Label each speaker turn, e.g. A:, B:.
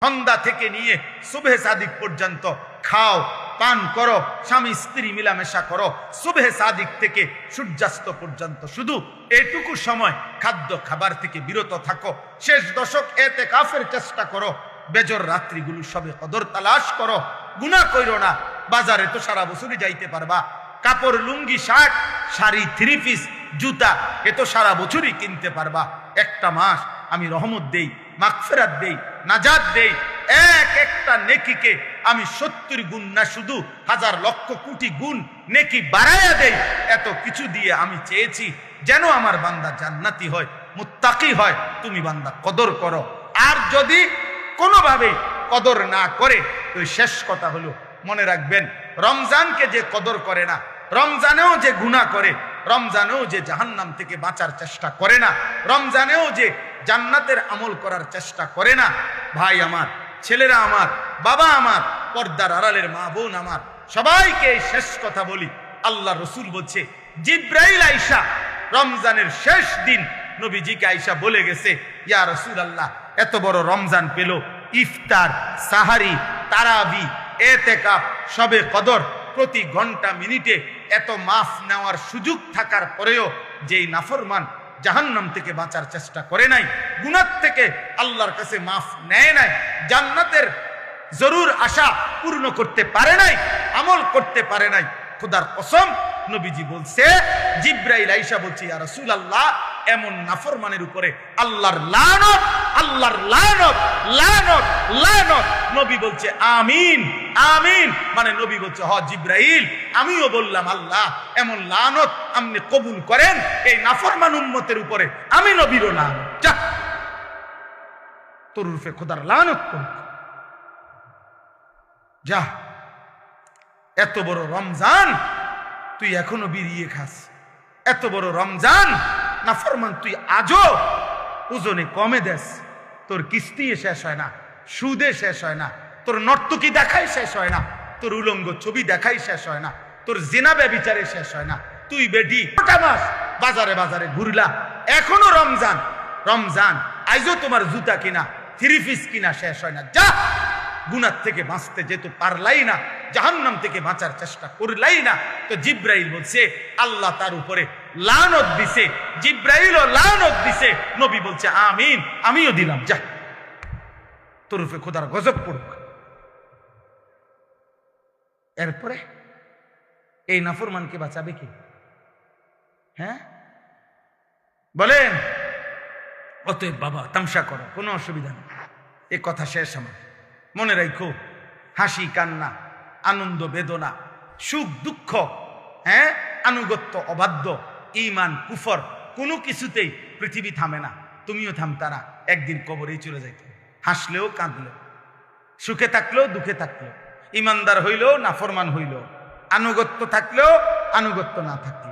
A: সন্ধ্যা থেকে নিয়ে সুবহে সাদিক পর্যন্ত খাও, পান করো, স্বামী স্ত্রী মিলামেশা করো, সুবহে সাদিক থেকে সূর্যাস্ত পর্যন্ত শুধু এটুকু সময় খাদ্য খাবার থেকে বিরত থাকো। শেষ দশক ইতিকাফের চেষ্টা করো। বেজর রাত্রিগুলো সবে কদর তালাশ করো। গুনাহ কইরো না। বাজারে তো সারা বছরই যাইতে পারবা। কাপড়, লুঙ্গি, শার্ট, শাড়ি, থ্রি পিস, জুতা এ তো সারা বছরই কিনতে পারবা। একটা মাস আমি রহমত দেই, মাগফিরাত দেই, নাজাত দেই। একটা নেকিকে আমি 70 গুণ না, শুধু হাজার লক্ষ কোটি গুণ নেকি বাড়ায়া দেই। এত কিছু দিয়ে আমি চেয়েছি যেন আমার বান্দা জান্নাতি হয়, মুত্তাকি হয়। তুমি বান্দা কদর করো। আর যদি কোনোভাবে কদর না করে, তো শেষ কথা হলো, মনে রাখবেন, রমজানকে যে কদর করে না, রমজানেও যে গুনাহ করে, রমজানেও যে জাহান্নাম থেকে বাঁচার চেষ্টা করে না, রমজানেও যে জান্নাতের আমল করার চেষ্টা করে না, ভাই আমার, ছেলেরা আমার, বাবা আমার, পর্দার আড়ালের মা বোন আমার, সবাইকে শেষ কথা বলি। আল্লাহ রসুল বলছে, জিব্রাইল আইসা রমজানের শেষ দিন নবীজিকে আইসা বলে গেছে, ইয়া রাসূলুল্লাহ, এত বড় রমজান পেল, ইফতার, সাহারি, তারাবি, ইতিকাফ, শবে কদর, প্রতি ঘন্টা মিনিটে এত মাফ নেওয়ার সুযোগ থাকার পরেও যেই নাফরমান জাহান্নাম থেকে বাঁচার চেষ্টা করে নাই, গুনাহ থেকে আল্লাহর কাছে মাফ নেয় নাই, জান্নাতের জরুর আশা পূর্ণ করতে পারে নাই, আমল করতে পারে নাই, খোদার কসম নবীজি বলছে, জিব্রাইল আইসা বলছে, ইয়া রাসূলুল্লাহ, এমন নাফরমানের উপরে আল্লাহর লানত, আল্লাহর লানত, লানত, লানত। নবী বলছে আমিন, আমিন। মানে নবী বলছে, হ জিব্রাইল, আমিও বললাম, আল্লাহ এমন লানত আপনি কবুল করেন এই নাফরমান উম্মতের উপরে। আমি নবীরও লানত, যা তোর রূপে খোদার লানত করুক, যা। এত বড় রমজান তুই এখনো বিড়িয়ে খাস, এত বড় রমজান নাফরমান তুই আজও ওজনে কমে দেস। তোর কিস্তি শেষ হয় না, সুদে শেষ হয় না, তোর নর্তকী দেখাই শেষ হয় না, তোর উলঙ্গ ছবি দেখাই শেষ হয় না, তোর জিনা ব্যভিচারে শেষ হয় না। তুই বেটি গোটা মাস বাজারে বাজারে ঘুরলা, এখনো রমজান, রমজান আইজও তোমার জুতা কিনা, থ্রি পিস কিনা শেষ হয় না। যা, গুনাহ থেকে বাঁচতে যেহেতু পারলাই না, জাহান্নাম থেকে বাঁচার চেষ্টা করলাই না, তো জিব্রাইল বলছে আল্লাহ তার উপরে লানত দিছে, জিব্রাইলও লানত দিছে। নবী বলছে আমিন, আমিও দিলাম, যা তোর উপরে খোদার গজব পড়ুক। এরপরে এই নাফরমানকে বাঁচাবে কি? হ্যাঁ বলেন? অতএব বাবা, তামসা করো, কোনো অসুবিধা নেই। এ কথা শেষ আমার। মনে রাখো, হাসি কান্না, আনন্দ বেদনা, সুখ দুঃখ, হ্যাঁ, আনুগত্য অবাধ্য, ঈমান কুফর, কোনো কিছুতেই পৃথিবী থামে না। তুমিও থামতা না, একদিন কবরেই চলে যাইতে। হাসলেও কাঁদলেও, সুখে থাকলেও দুঃখে থাকলেও, ইমানদার হইলেও নাফরমান হইলেও, আনুগত্য থাকলেও আনুগত্য না থাকলেও।